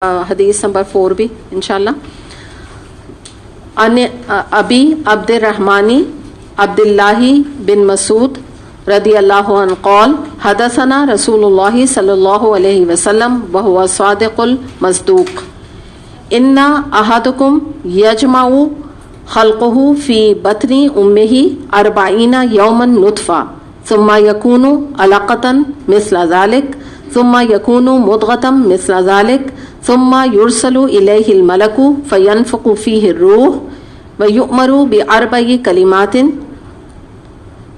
حدیث نمبر 4 بھی انشاءاللہ. ان ابی عبد الرحمن عبد اللہ بن مسعود رضی اللہ عنہ قال حدثنا رسول اللہ صلی اللہ علیہ وسلم وهو صادق المصدوق ان احدکم یجمع خلقه فی بطن امه 40 یوما نطفہ ثم يكون علقة مثل ذلك ثم يكون مضغة مثل ذلك ثم يرسل إليه الملك فينفخ فيه الروح ويؤمر بأربع كلمات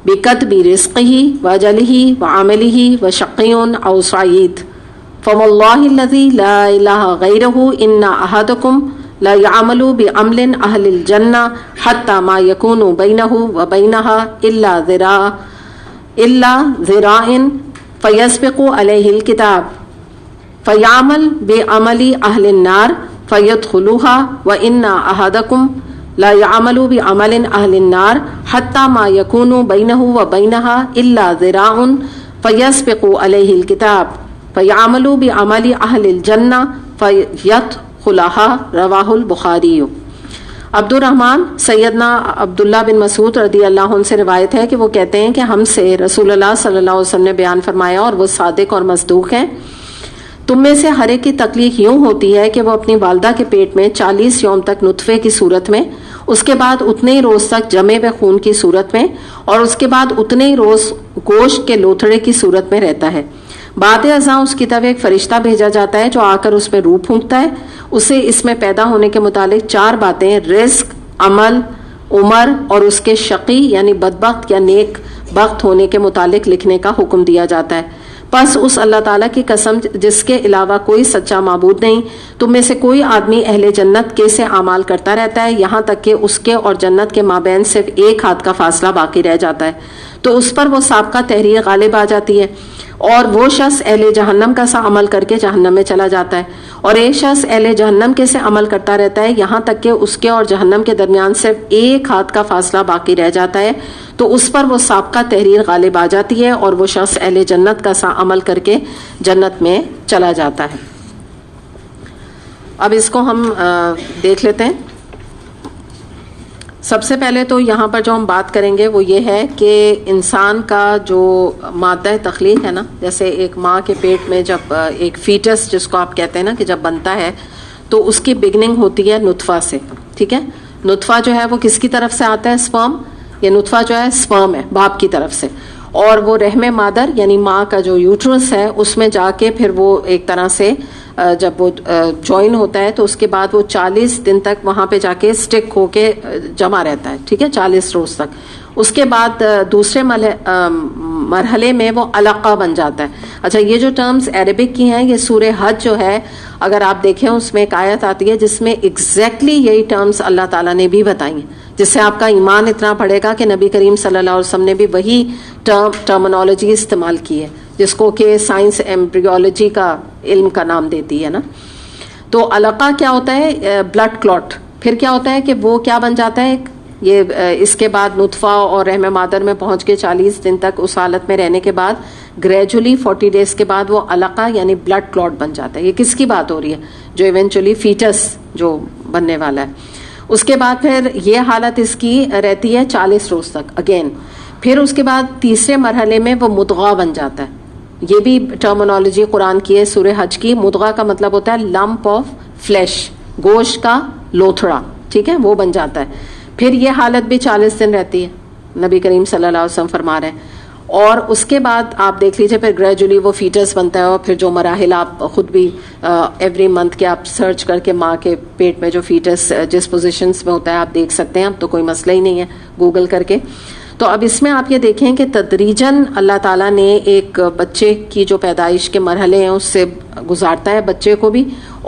بكتب رزقه وأجله وعمله وشقي أو سعيد فوالله الذي لا إله غيره إن أحدكم لا يعمل بعمل أهل الجنة حتى ما يكون بينه وبينها إلا ذراع فيسبق عليه الكتاب فيعمل بعمل أهل النار فيدخلوها وإن أحدكم لا يعمل بعمل أهل النار حتى ما يكون بينه وبينها إلا ذراع فيسبق عليه الكتاب فيعمل بعمل أهل الجنة فيدخلها رواه البخاري. عبد الرحمن سیدنا عبداللہ بن مسعود رضی اللہ عنہ سے روایت ہے کہ وہ کہتے ہیں کہ ہم سے رسول اللہ صلی اللہ علیہ وسلم نے بیان فرمایا اور وہ صادق اور مصدوق ہیں. تم میں سے ہر ایک کی تکلیف یوں ہوتی ہے کہ وہ اپنی والدہ کے پیٹ میں 40 یوم تک نطفے کی صورت میں، اس کے بعد اتنے ہی روز تک جمے ہوئے خون کی صورت میں، اور اس کے بعد اتنے ہی روز گوشت کے لوتھڑے کی صورت میں رہتا ہے. بعد ازاں اس کی طرف ایک فرشتہ بھیجا جاتا ہے جو آ کر اس میں روح پھونکتا ہے. اسے اس میں پیدا ہونے کے متعلق 4 باتیں رزق، عمل، عمر اور اس کے شقی یعنی بدبخت یا نیک بخت ہونے کے متعلق لکھنے کا حکم دیا جاتا ہے. پس اس اللہ تعالیٰ کی قسم جس کے علاوہ کوئی سچا معبود نہیں، تم میں سے کوئی آدمی اہل جنت کے سے اعمال کرتا رہتا ہے یہاں تک کہ اس کے اور جنت کے مابین صرف ایک ہاتھ کا فاصلہ باقی رہ جاتا ہے، تو اس پر وہ سابقہ تحریر غالب آ جاتی ہے اور وہ شخص اہل جہنم کا سا عمل کر کے جہنم میں چلا جاتا ہے، اور ایک شخص اہل جہنم کے سے عمل کرتا رہتا ہے یہاں تک کہ اس کے اور جہنم کے درمیان صرف ایک ہاتھ کا فاصلہ باقی رہ جاتا ہے، تو اس پر وہ سابقہ تحریر غالب آ جاتی ہے اور وہ شخص اہل جنت کا سا عمل کر کے جنت میں چلا جاتا ہے. اب اس کو ہم دیکھ لیتے ہیں. سب سے پہلے تو یہاں پر جو ہم بات کریں گے وہ یہ ہے کہ انسان کا جو مادہ تخلیق ہے نا، جیسے ایک ماں کے پیٹ میں جب ایک فیٹس جس کو آپ کہتے ہیں نا کہ جب بنتا ہے تو اس کی بگننگ ہوتی ہے نطفہ سے. ٹھیک ہے، نطفہ جو ہے وہ کس کی طرف سے آتا ہے؟ سپرم. یہ نطفہ جو ہے سپرم ہے باپ کی طرف سے، اور وہ رحم مادر یعنی ماں کا جو یوٹرس ہے اس میں جا کے پھر وہ ایک طرح سے جب وہ جوائن ہوتا ہے تو اس کے بعد وہ 40 دن تک وہاں پہ جا کے سٹک ہو کے جمع رہتا ہے. ٹھیک ہے، 40 روز تک. اس کے بعد دوسرے مرحلے میں وہ علقہ بن جاتا ہے. اچھا، یہ جو ٹرمز عربک کی ہیں، یہ سورہ حج جو ہے اگر آپ دیکھیں اس میں ایک آیت آتی ہے جس میں ایگزیکٹلی یہی ٹرمز اللہ تعالیٰ نے بھی بتائی ہیں، جس سے آپ کا ایمان اتنا بڑھے گا کہ نبی کریم صلی اللہ علیہ وسلم نے بھی وہی ٹرمنالوجی استعمال کی ہے جس کو کہ سائنس ایمبریولوجی کا علم کا نام دیتی ہے نا. تو علقہ کیا ہوتا ہے؟ Blood clot. پھر کیا ہوتا ہے کہ وہ کیا بن جاتا ہے؟ یہ اس کے بعد نطفہ اور رحم مادر میں پہنچ کے 40 دن تک اس حالت میں رہنے کے بعد گریجولی 40 ڈیز کے بعد وہ علقہ یعنی بلڈ کلوٹ بن جاتا ہے. یہ کس کی بات ہو رہی ہے؟ جو ایونچولی فیٹس جو بننے والا ہے. اس کے بعد پھر یہ حالت اس کی رہتی ہے 40 روز تک اگین. پھر اس کے بعد تیسرے مرحلے میں وہ مدغہ بن جاتا ہے. یہ بھی ٹرمنالوجی قرآن کی ہے سورہ حج کی. مدغہ کا مطلب ہوتا ہے لمپ آف فلیش، گوشت کا لوتھڑا. ٹھیک ہے، وہ بن جاتا ہے. پھر یہ حالت بھی 40 دن رہتی ہے، نبی کریم صلی اللہ علیہ وسلم فرما رہے ہیں. اور اس کے بعد آپ دیکھ لیجئے پھر گریجولی وہ فیٹس بنتا ہے، اور پھر جو مراحل آپ خود بھی ایوری منتھ کے آپ سرچ کر کے ماں کے پیٹ میں جو فیٹس جس پوزیشنز میں ہوتا ہے آپ دیکھ سکتے ہیں. اب تو کوئی مسئلہ ہی نہیں ہے گوگل کر کے. تو اب اس میں آپ یہ دیکھیں کہ تدریجاً اللہ تعالیٰ نے ایک بچے کی جو پیدائش کے مرحلے ہیں اس سے گزارتا ہے بچے کو بھی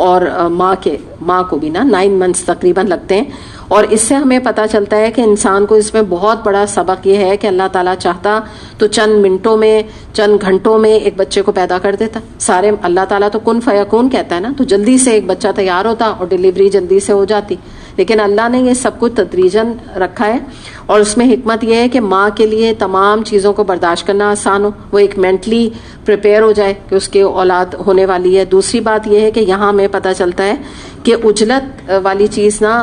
اور ماں کو بھی نا 9 منتھس تقریباً لگتے ہیں. اور اس سے ہمیں پتہ چلتا ہے کہ انسان کو اس میں بہت بڑا سبق یہ ہے کہ اللہ تعالیٰ چاہتا تو چند منٹوں میں چند گھنٹوں میں ایک بچے کو پیدا کر دیتا. سارے اللہ تعالیٰ تو کن فیکون کہتا ہے نا، تو جلدی سے ایک بچہ تیار ہوتا اور ڈیلیوری جلدی سے ہو جاتی. لیکن اللہ نے یہ سب کچھ تدریجاً رکھا ہے، اور اس میں حکمت یہ ہے کہ ماں کے لیے تمام چیزوں کو برداشت کرنا آسان ہو، وہ ایک مینٹلی پریپیئر ہو جائے کہ اس کے اولاد ہونے والی ہے۔ دوسری بات یہ ہے کہ یہاں ہمیں پتہ چلتا ہے کہ عجلت والی چیز نا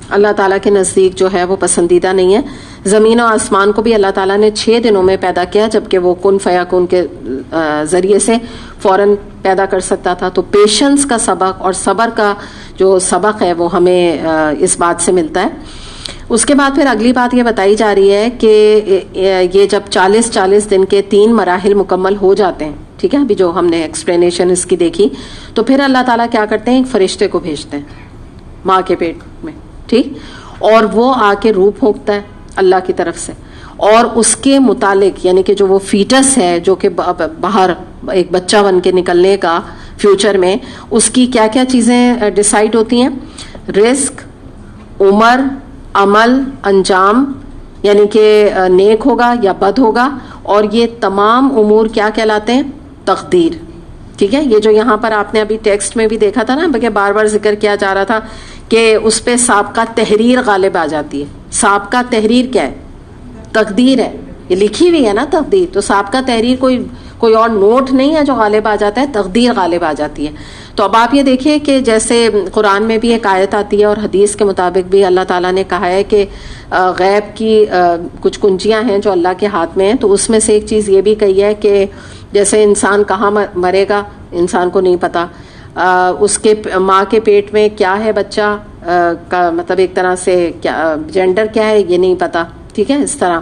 اللہ تعالیٰ کے نزدیک جو ہے وہ پسندیدہ نہیں ہے۔ زمین و آسمان کو بھی اللہ تعالیٰ نے 6 دنوں میں پیدا کیا، جبکہ وہ کن فیکون کے ذریعے سے فوراً پیدا کر سکتا تھا۔ تو پیشنس کا سبق اور صبر کا جو سبق ہے وہ ہمیں اس بات سے ملتا ہے۔ اس کے بعد پھر اگلی بات یہ بتائی جا رہی ہے کہ یہ جب 40 دن کے 3 مراحل مکمل ہو جاتے ہیں، ٹھیک ہے، ابھی جو ہم نے ایکسپلینیشن اس کی دیکھی، تو پھر اللہ تعالیٰ کیا کرتے ہیں، ایک فرشتے کو بھیجتے ہیں ماں کے پیٹ میں، ٹھیک، اور وہ آ کے روح پھونکتا ہے اللہ کی طرف سے، اور اس کے متعلق یعنی کہ جو وہ فیٹس ہے جو کہ باہر ایک بچہ بن کے نکلنے کا فیوچر میں، اس کی کیا کیا چیزیں ڈیسائیڈ ہوتی ہیں، رزق، عمر، عمل، انجام، یعنی کہ نیک ہوگا یا بد ہوگا، اور یہ تمام امور کیا کہلاتے ہیں، تقدیر، ٹھیک ہے۔ یہ جو یہاں پر آپ نے ابھی ٹیکسٹ میں بھی دیکھا تھا نا کہ بار بار ذکر کیا جا رہا تھا کہ اس پہ سابقہ تحریر غالب آ جاتی ہے۔ سابقہ تحریر کیا ہے، تقدیر ہے، یہ لکھی ہوئی ہے نا تقدیر، تو سابقہ تحریر کوئی اور نوٹ نہیں ہے جو غالب آ جاتا ہے، تقدیر غالب آ جاتی ہے۔ تو اب آپ یہ دیکھیں کہ جیسے قرآن میں بھی ایک آیت آتی ہے اور حدیث کے مطابق بھی اللہ تعالیٰ نے کہا ہے کہ غیب کی کچھ کنجیاں ہیں جو اللہ کے ہاتھ میں ہیں، تو اس میں سے ایک چیز یہ بھی کہی ہے کہ جیسے انسان کہاں مرے گا انسان کو نہیں پتا، اس کے ماں کے پیٹ میں کیا ہے بچہ کا مطلب ایک طرح سے کیا جینڈر کیا ہے یہ نہیں پتا، ٹھیک ہے، اس طرح۔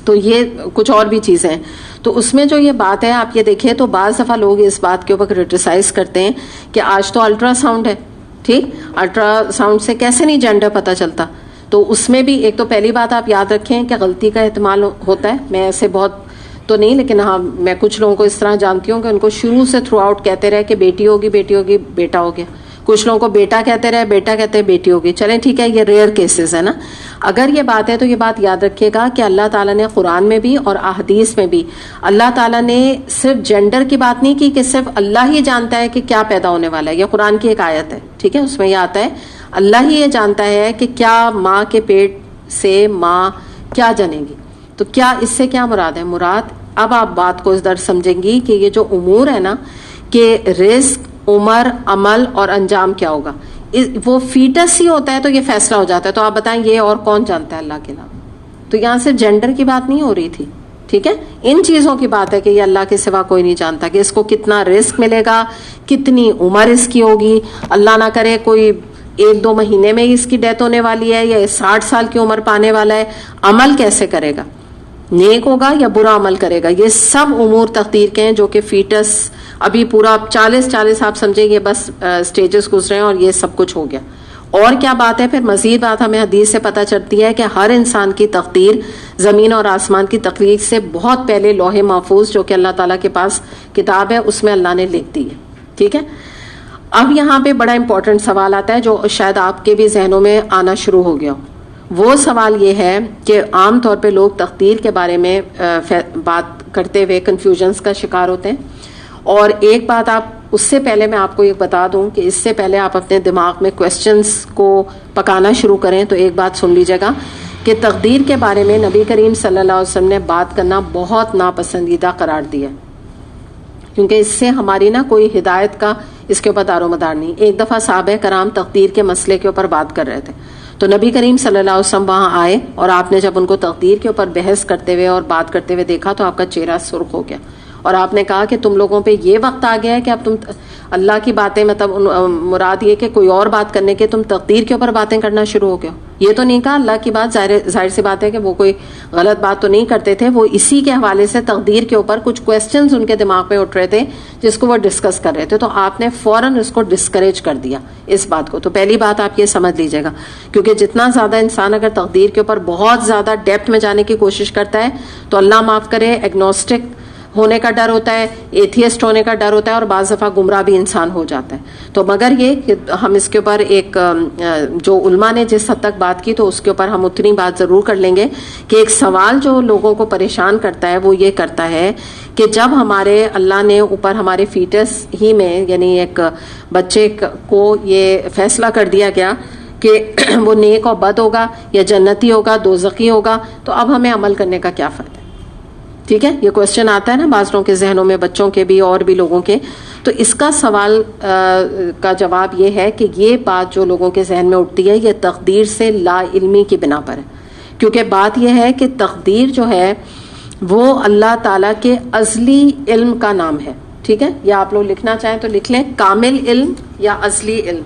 تو یہ کچھ اور بھی چیزیں ہیں۔ تو اس میں جو یہ بات ہے آپ یہ دیکھیں تو بعض دفعہ لوگ اس بات کے اوپر کرٹیسائز کرتے ہیں کہ آج تو الٹرا ساؤنڈ ہے، ٹھیک، الٹرا ساؤنڈ سے کیسے نہیں جینڈر پتہ چلتا۔ تو اس میں بھی ایک تو پہلی بات آپ یاد رکھیں کہ غلطی کا احتمال ہوتا ہے، میں ایسے بہت تو نہیں، لیکن ہاں میں کچھ لوگوں کو اس طرح جانتی ہوں کہ ان کو شروع سے تھرو آؤٹ کہتے رہے کہ بیٹی ہوگی بیٹی ہوگی، بیٹا ہو گیا، کچھ لوگوں کو بیٹا کہتے رہے، بیٹا کہتے ہیں بیٹی ہوگی، چلیں ٹھیک ہے، یہ ریئر کیسز ہے نا۔ اگر یہ بات ہے تو یہ بات یاد رکھیے گا کہ اللہ تعالیٰ نے قرآن میں بھی اور احادیث میں بھی اللہ تعالیٰ نے صرف جینڈر کی بات نہیں کی کہ صرف اللہ ہی جانتا ہے کہ کیا پیدا ہونے والا ہے، یہ قرآن کی ایک آیت ہے، ٹھیک ہے، اس میں یہ آتا ہے اللہ ہی یہ جانتا ہے کہ کیا ماں کے پیٹ سے ماں کیا جنے گی۔ تو کیا اس سے کیا مراد ہے، مراد اب آپ بات کو اس در سمجھیں گی کہ یہ جو امور ہے نا کہ رزق، عمر، عمل اور انجام کیا ہوگا، وہ فیٹس ہی ہوتا ہے تو یہ فیصلہ ہو جاتا ہے۔ تو آپ بتائیں یہ اور کون جانتا ہے اللہ کے علاوہ؟ تو یہاں صرف جینڈر کی بات نہیں ہو رہی تھی، ٹھیک ہے، ان چیزوں کی بات ہے کہ یہ اللہ کے سوا کوئی نہیں جانتا کہ اس کو کتنا رزق ملے گا، کتنی عمر اس کی ہوگی، اللہ نہ کرے کوئی 1-2 مہینے میں اس کی ڈیتھ ہونے والی ہے یا 60 سال کی عمر پانے والا ہے، عمل کیسے کرے گا، نیک ہوگا یا برا عمل کرے گا، یہ سب امور تقدیر کے ہیں جو کہ فیٹس ابھی پورا 40 آپ سمجھیں یہ بس سٹیجز گزرے ہیں اور یہ سب کچھ ہو گیا۔ اور کیا بات ہے پھر مزید بات ہمیں حدیث سے پتہ چلتی ہے کہ ہر انسان کی تقدیر زمین اور آسمان کی تخلیق سے بہت پہلے لوح محفوظ جو کہ اللہ تعالیٰ کے پاس کتاب ہے اس میں اللہ نے لکھ دی ہے، ٹھیک ہے۔ اب یہاں پہ بڑا امپورٹنٹ سوال آتا ہے جو شاید آپ کے بھی ذہنوں میں آنا شروع ہو گیا ہو، وہ سوال یہ ہے کہ عام طور پہ لوگ تقدیر کے بارے میں بات کرتے ہوئے کنفیوژنس کا شکار ہوتے ہیں، اور ایک بات آپ اس سے پہلے میں آپ کو یہ بتا دوں کہ اس سے پہلے آپ اپنے دماغ میں کویسچنز کو پکانا شروع کریں تو ایک بات سن لیجیے گا کہ تقدیر کے بارے میں نبی کریم صلی اللہ علیہ وسلم نے بات کرنا بہت ناپسندیدہ قرار دیا، کیونکہ اس سے ہماری نا کوئی ہدایت کا اس کے اوپر دار و مدار نہیں۔ ایک دفعہ صحابہ کرام تقدیر کے مسئلے کے اوپر بات کر رہے تھے تو نبی کریم صلی اللہ علیہ وسلم وہاں آئے اور آپ نے جب ان کو تقدیر کے اوپر بحث کرتے ہوئے اور بات کرتے ہوئے دیکھا تو آپ کا چہرہ سرخ ہو گیا، اور آپ نے کہا کہ تم لوگوں پہ یہ وقت آ گیا ہے کہ اب تم اللہ کی باتیں مطلب مراد یہ کہ کوئی اور بات کرنے کے تم تقدیر کے اوپر باتیں کرنا شروع ہو گئے ہو۔ یہ تو نہیں کہا اللہ کی بات، ظاہر سی بات ہے کہ وہ کوئی غلط بات تو نہیں کرتے تھے، وہ اسی کے حوالے سے تقدیر کے اوپر کچھ کویسچنز ان کے دماغ میں اٹھ رہے تھے جس کو وہ ڈسکس کر رہے تھے، تو آپ نے فوراً اس کو ڈسکریج کر دیا اس بات کو۔ تو پہلی بات آپ یہ سمجھ لیجیے گا، کیونکہ جتنا زیادہ انسان اگر تقدیر کے اوپر بہت زیادہ ڈیپتھ میں جانے کی کوشش کرتا ہے تو اللہ معاف کرے ایگنوسٹک ہونے کا ڈر ہوتا ہے, ایتھیسٹ ہونے کا ڈر ہوتا ہے, اور بعض دفعہ گمراہ بھی انسان ہو جاتا ہے. تو مگر یہ کہ ہم اس کے اوپر ایک جو علماء نے جس حد تک بات کی تو اس کے اوپر ہم اتنی بات ضرور کر لیں گے کہ ایک سوال جو لوگوں کو پریشان کرتا ہے وہ یہ کرتا ہے کہ جب ہمارے اللہ نے اوپر ہمارے فیٹس ہی میں یعنی ایک بچے کو یہ فیصلہ کر دیا گیا کہ وہ نیک اور بد ہوگا یا جنتی ہوگا دوزخی ہوگا, تو اب ہمیں عمل کرنے کا کیا فائدہ ہے؟ ٹھیک ہے, یہ کوشچن آتا ہے نا بعض لوگوں کے ذہنوں میں, بچوں کے بھی اور بھی لوگوں کے. تو اس کا سوال کا جواب یہ ہے کہ یہ بات جو لوگوں کے ذہن میں اٹھتی ہے یہ تقدیر سے لا علمی کی بنا پر ہے. کیونکہ بات یہ ہے کہ تقدیر جو ہے وہ اللہ تعالیٰ کے ازلی علم کا نام ہے. ٹھیک ہے, یا آپ لوگ لکھنا چاہیں تو لکھ لیں کامل علم یا ازلی علم.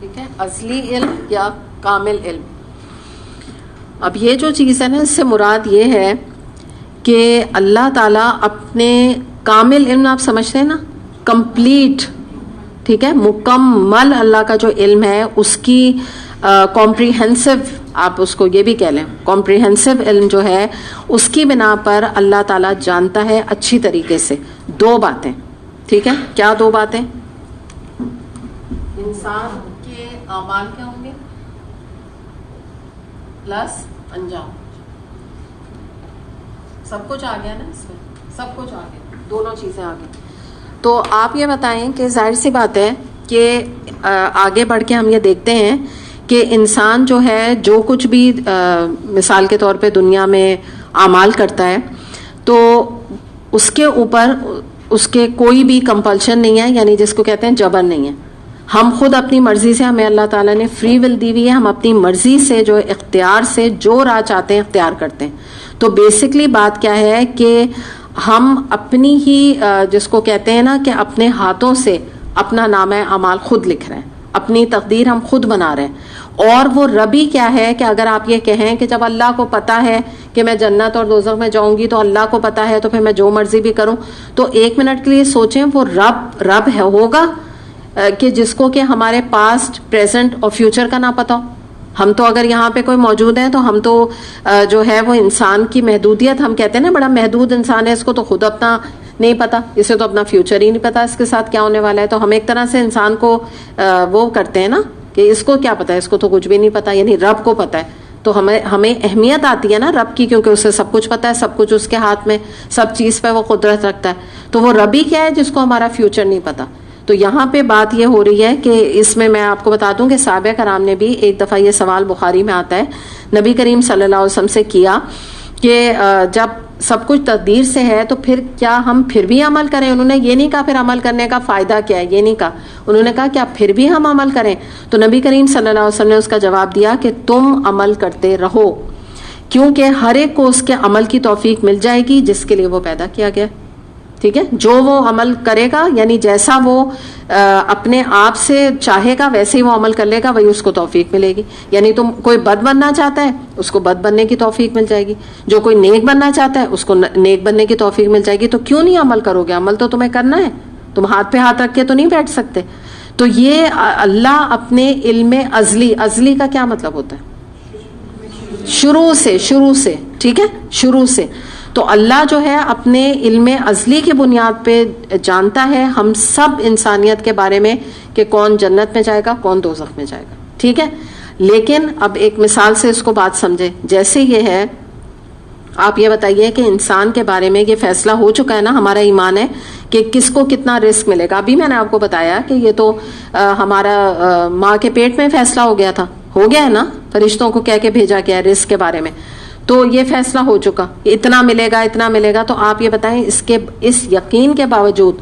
ٹھیک ہے, ازلی علم یا کامل علم. اب یہ جو چیز ہے نا اس سے مراد یہ ہے کہ اللہ تعالیٰ اپنے کامل علم آپ سمجھتے ہیں نا, کمپلیٹ, ٹھیک ہے, مکمل اللہ کا جو علم ہے اس کی کمپریہنسو, آپ اس کو یہ بھی کہہ لیں کمپریہنسو علم جو ہے اس کی بنا پر اللہ تعالیٰ جانتا ہے اچھی طریقے سے دو باتیں. ٹھیک ہے, کیا دو باتیں؟ انسان کے اعمال کیا ہوں گے پلس انجام. سب کچھ آ گیا نا اس میں, سب کچھ آ گیا, دونوں چیزیں آ گئی. تو آپ یہ بتائیں کہ ظاہر سی بات ہے کہ آگے بڑھ کے ہم یہ دیکھتے ہیں کہ انسان جو ہے جو کچھ بھی مثال کے طور پہ دنیا میں اعمال کرتا ہے تو اس کے اوپر اس کے کوئی بھی کمپلشن نہیں ہے, یعنی جس کو کہتے ہیں جبر نہیں ہے. ہم خود اپنی مرضی سے, ہمیں اللہ تعالیٰ نے فری ول دی ہوئی ہے, ہم اپنی مرضی سے جو اختیار سے جو راہ چاہتے ہیں اختیار کرتے ہیں. تو بیسکلی بات کیا ہے کہ ہم اپنی ہی جس کو کہتے ہیں نا کہ اپنے ہاتھوں سے اپنا نامہ اعمال خود لکھ رہے ہیں, اپنی تقدیر ہم خود بنا رہے ہیں. اور وہ ربی کیا ہے کہ اگر آپ یہ کہیں کہ جب اللہ کو پتا ہے کہ میں جنت اور دوزخ میں جاؤں گی تو اللہ کو پتا ہے تو پھر میں جو مرضی بھی کروں, تو ایک منٹ کے لیے سوچیں وہ رب ہے ہوگا کہ جس کو کہ ہمارے پاسٹ پریزنٹ اور فیوچر کا نہ پتا ہو. ہم تو اگر یہاں پہ کوئی موجود ہیں تو ہم تو جو ہے وہ انسان کی محدودیت, ہم کہتے ہیں نا بڑا محدود انسان ہے, اس کو تو خود اپنا نہیں پتا, اسے تو اپنا فیوچر ہی نہیں پتا اس کے ساتھ کیا ہونے والا ہے. تو ہم ایک طرح سے انسان کو وہ کرتے ہیں نا کہ اس کو کیا پتا ہے, اس کو تو کچھ بھی نہیں پتا, یعنی رب کو پتا ہے. تو ہمیں اہمیت آتی ہے نا رب کی, کیونکہ اسے سب کچھ پتا ہے, سب کچھ اس کے ہاتھ میں, سب چیز پہ وہ قدرت رکھتا ہے. تو وہ ربی کیا ہے جس کو ہمارا فیوچر نہیں پتا. تو یہاں پہ بات یہ ہو رہی ہے کہ اس میں آپ کو بتا دوں کہ صحابہ کرام نے بھی ایک دفعہ یہ سوال بخاری میں آتا ہے نبی کریم صلی اللہ علیہ وسلم سے کیا کہ جب سب کچھ تقدیر سے ہے تو پھر کیا ہم پھر بھی عمل کریں. انہوں نے یہ نہیں کہا پھر عمل کرنے کا فائدہ کیا ہے, یہ نہیں کہا. انہوں نے کہا کیا پھر بھی ہم عمل کریں. تو نبی کریم صلی اللہ علیہ وسلم نے اس کا جواب دیا کہ تم عمل کرتے رہو, کیونکہ ہر ایک کو اس کے عمل کی توفیق مل جائے گی جس کے لیے وہ پیدا کیا گیا. ٹھیک ہے, جو وہ عمل کرے گا یعنی جیسا وہ اپنے آپ سے چاہے گا ویسے ہی وہ عمل کر لے گا, وہی اس کو توفیق ملے گی. یعنی تم کوئی بد بننا چاہتا ہے اس کو بد بننے کی توفیق مل جائے گی, جو کوئی نیک بننا چاہتا ہے اس کو نیک بننے کی توفیق مل جائے گی. تو کیوں نہیں عمل کرو گے؟ عمل تو تمہیں کرنا ہے, تم ہاتھ پہ ہاتھ رکھ کے تو نہیں بیٹھ سکتے. تو یہ اللہ اپنے علم ازلی کا کیا مطلب ہوتا ہے؟ شروع سے. ٹھیک ہے, شروع سے. تو اللہ جو ہے اپنے علم ازلی کی بنیاد پہ جانتا ہے ہم سب انسانیت کے بارے میں کہ کون جنت میں جائے گا کون دوزخ میں جائے گا. ٹھیک ہے, لیکن اب ایک مثال سے اس کو بات سمجھے. جیسے یہ ہے, آپ یہ بتائیے کہ انسان کے بارے میں یہ فیصلہ ہو چکا ہے نا, ہمارا ایمان ہے کہ کس کو کتنا رزق ملے گا. ابھی میں نے آپ کو بتایا کہ یہ تو ہمارا ماں کے پیٹ میں فیصلہ ہو گیا ہے نا, فرشتوں کو کہہ کے بھیجا گیا رزق کے بارے میں. تو یہ فیصلہ ہو چکا, اتنا ملے گا. تو آپ یہ بتائیں اس یقین کے باوجود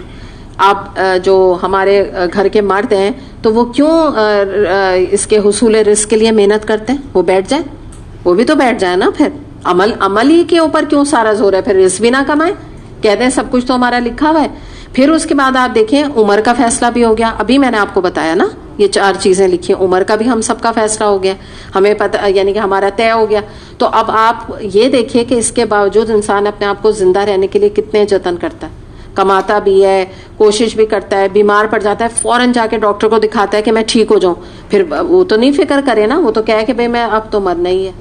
آپ جو ہمارے گھر کے مرد ہیں تو وہ کیوں اس کے حصول رزق کے لیے محنت کرتے ہیں؟ وہ بیٹھ جائیں, وہ بھی تو بیٹھ جائے نا. پھر عمل ہی کے اوپر کیوں سارا زور ہے؟ پھر رزق بھی نہ کمائیں, کہتے ہیں سب کچھ تو ہمارا لکھا ہوا ہے. پھر اس کے بعد آپ دیکھیں عمر کا فیصلہ بھی ہو گیا. ابھی میں نے آپ کو بتایا نا یہ 4 چیزیں لکھی ہیں. عمر کا بھی ہم سب کا فیصلہ ہو گیا, ہمیں پتہ یعنی کہ ہمارا طے ہو گیا. تو اب آپ یہ دیکھیے کہ اس کے باوجود انسان اپنے آپ کو زندہ رہنے کے لیے کتنے جتن کرتا ہے, کماتا بھی ہے, کوشش بھی کرتا ہے, بیمار پڑ جاتا ہے فوراً جا کے ڈاکٹر کو دکھاتا ہے کہ میں ٹھیک ہو جاؤں. پھر وہ تو نہیں فکر کرے نا, وہ تو کہے کہ بھئی میں اب تو مرنا ہی ہے,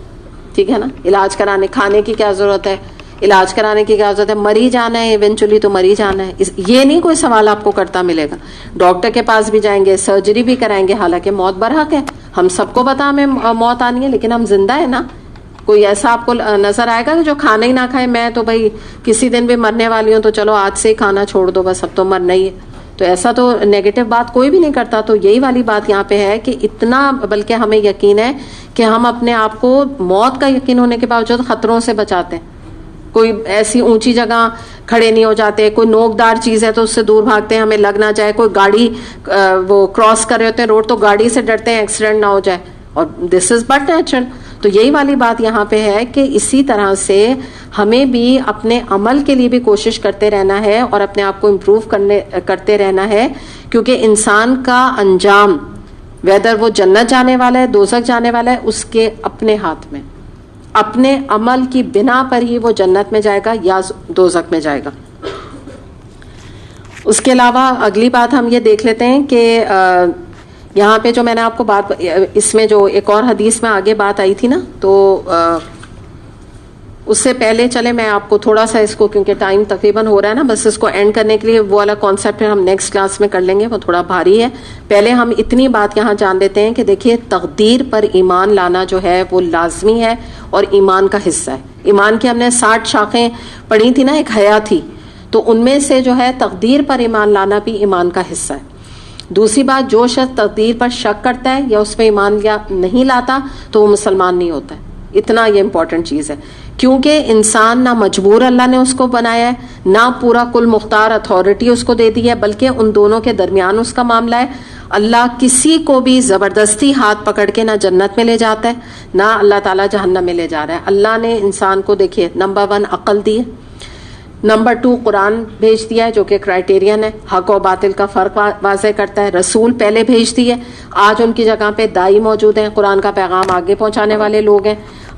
ٹھیک ہے نا. علاج کرانے, کھانے کی کیا ضرورت ہے, علاج کرانے کی کیا ضرورت ہے, مری جانا ہے ایونچولی تو مری جانا ہے. یہ نہیں کوئی سوال آپ کو کرتا ملے گا. ڈاکٹر کے پاس بھی جائیں گے, سرجری بھی کرائیں گے, حالانکہ موت برحق ہے, ہم سب کو پتا ہمیں موت آنی ہے, لیکن ہم زندہ ہے نا. کوئی ایسا آپ کو نظر آئے گا کہ جو کھانا ہی نہ کھائے, میں تو بھائی کسی دن بھی مرنے والی ہوں تو چلو آج سے ہی کھانا چھوڑ دو, بس اب تو مرنا ہی ہے. تو ایسا تو نیگیٹو بات کوئی بھی نہیں کرتا. تو یہی والی بات یہاں پہ ہے کہ اتنا بلکہ ہمیں یقین ہے کہ ہم اپنے آپ کو موت کا یقین ہونے کے باوجود خطروں سے بچاتے ہیں. کوئی ایسی اونچی جگہ کھڑے نہیں ہو جاتے, کوئی نوکدار چیز ہے تو اس سے دور بھاگتے ہیں, ہمیں لگ نہ جائے. کوئی گاڑی وہ کراس کر رہے ہوتے ہیں روڈ تو گاڑی سے ڈرتے ہیں ایکسیڈنٹ نہ ہو جائے, اور دس از بٹ نیچرل. تو یہی والی بات یہاں پہ ہے کہ اسی طرح سے ہمیں بھی اپنے عمل کے لیے بھی کوشش کرتے رہنا ہے اور اپنے آپ کو امپروو کرتے رہنا ہے, کیونکہ انسان کا انجام ویدر وہ جنت جانے والا ہے دوزخ جانے والا ہے اس کے اپنے ہاتھ میں. اپنے عمل کی بنا پر ہی وہ جنت میں جائے گا یا دوزخ میں جائے گا. اس کے علاوہ اگلی بات ہم یہ دیکھ لیتے ہیں کہ یہاں پہ جو میں نے آپ کو بات, اس میں جو ایک اور حدیث میں آگے بات آئی تھی نا, تو اس سے پہلے چلے میں آپ کو تھوڑا سا اس کو, کیونکہ ٹائم تقریباً ہو رہا ہے نا, بس اس کو اینڈ کرنے کے لیے وہ والا کانسیپٹ ہم نیکسٹ کلاس میں کر لیں گے, وہ تھوڑا بھاری ہے. پہلے ہم اتنی بات یہاں جان دیتے ہیں کہ دیکھیے تقدیر پر ایمان لانا جو ہے وہ لازمی ہے اور ایمان کا حصہ ہے. ایمان کی ہم نے 60 شاخیں پڑھی تھی نا, ایک حیا تھی, تو ان میں سے جو ہے تقدیر پر ایمان لانا بھی ایمان کا حصہ ہے. دوسری بات, جو شخص تقدیر پر شک کرتا ہے یا اس پہ ایمان نہیں لاتا تو وہ مسلمان نہیں ہوتا ہے. اتنا یہ امپورٹنٹ چیز ہے, کیونکہ انسان نہ مجبور اللہ نے اس کو بنایا ہے, نہ پورا کل مختار اتھارٹی اس کو دے دی ہے, بلکہ ان دونوں کے درمیان اس کا معاملہ ہے. اللہ کسی کو بھی زبردستی ہاتھ پکڑ کے نہ جنت میں لے جاتا ہے نہ اللہ تعالیٰ جہنم میں لے جا رہا ہے. اللہ نے انسان کو دیکھیے نمبر 1 عقل دی ہے, نمبر 2 قرآن بھیج دیا ہے جو کہ کرائٹیرین ہے, حق و باطل کا فرق واضح کرتا ہے. رسول پہلے بھیج دیے, آج ان کی جگہ پہ دائی موجود ہیں, قرآن کا پیغام آگے پہنچانے والے لوگ ہیں.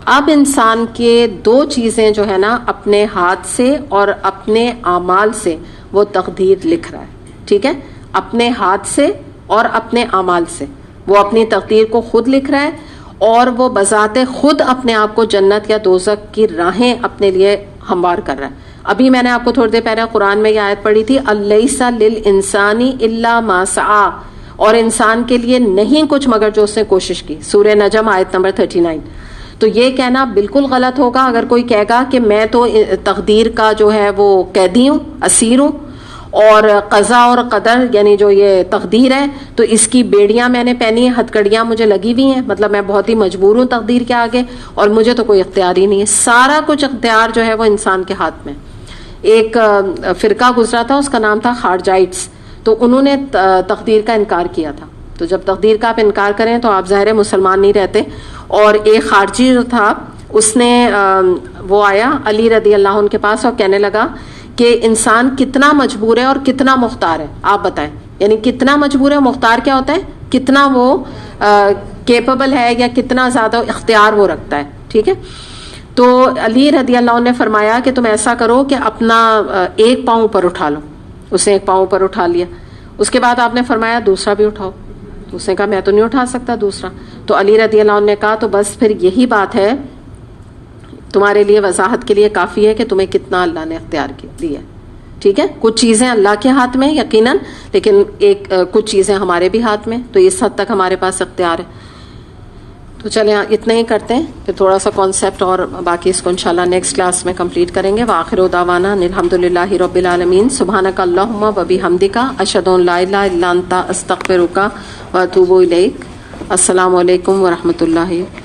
اب انسان کے 2 چیزیں جو ہے نا, اپنے ہاتھ سے اور اپنے اعمال سے وہ تقدیر لکھ رہا ہے. ٹھیک ہے, اپنے ہاتھ سے اور اپنے اعمال سے وہ اپنی تقدیر کو خود لکھ رہا ہے, اور وہ بذات خود اپنے آپ کو جنت یا دوزخ کی راہیں اپنے لیے ہموار کر رہا ہے. ابھی میں نے آپ کو تھوڑی دیر پہلے قرآن میں یہ آیت پڑھی تھی, الیس للانسان الا ما سعی, اور انسان کے لیے نہیں کچھ مگر جو اس نے کوشش کی. سورہ نجم آیت نمبر 39. تو یہ کہنا بالکل غلط ہوگا اگر کوئی کہے گا کہ میں تو تقدیر کا جو ہے وہ قیدی ہوں, اسیر ہوں, اور قضا اور قدر یعنی جو یہ تقدیر ہے تو اس کی بیڑیاں میں نے پہنی ہیں, ہتھکڑیاں مجھے لگی ہوئی ہیں, مطلب میں بہت ہی مجبور ہوں تقدیر کے آگے اور مجھے تو کوئی اختیار ہی نہیں ہے. سارا کچھ اختیار جو ہے وہ انسان کے ہاتھ میں. ایک فرقہ گزرا تھا, اس کا نام تھا خارجائٹس, تو انہوں نے تقدیر کا انکار کیا تھا. تو جب تقدیر کا آپ انکار کریں تو آپ ظاہر مسلمان نہیں رہتے. اور ایک خارجی جو تھا اس نے وہ آیا علی رضی اللہ عنہ کے پاس اور کہنے لگا کہ انسان کتنا مجبور ہے اور کتنا مختار ہے, آپ بتائیں. یعنی کتنا مجبور ہے, مختار کیا ہوتا ہے, کتنا وہ کیپیبل ہے یا کتنا زیادہ اختیار وہ رکھتا ہے. ٹھیک ہے, تو علی رضی اللہ عنہ نے فرمایا کہ تم ایسا کرو کہ اپنا ایک پاؤں پر اٹھا لو. اس نے ایک پاؤں پر اٹھا لیا. اس کے بعد آپ نے فرمایا دوسرا بھی اٹھاؤ. اس نے کہا میں تو نہیں اٹھا سکتا دوسرا. تو علی رضی اللہ عنہ نے کہا تو بس پھر یہی بات ہے تمہارے لیے وضاحت کے لیے کافی ہے کہ تمہیں کتنا اللہ نے اختیار دیا. ٹھیک ہے, کچھ چیزیں اللہ کے ہاتھ میں یقیناً, لیکن کچھ چیزیں ہمارے بھی ہاتھ میں, تو اس حد تک ہمارے پاس اختیار ہے. تو چلیں اتنا ہی کرتے ہیں, پھر تھوڑا سا کانسیپٹ اور باقی اس کو انشاءاللہ نیکسٹ کلاس میں کمپلیٹ کریں گے. وآخر دعوانا الحمدللہ رب العالمین. سبحانک اللہم وبحمدک, اشہد ان لا الہ الا انت, استغفرک واتوب الیک. السلام علیکم ورحمۃ اللہ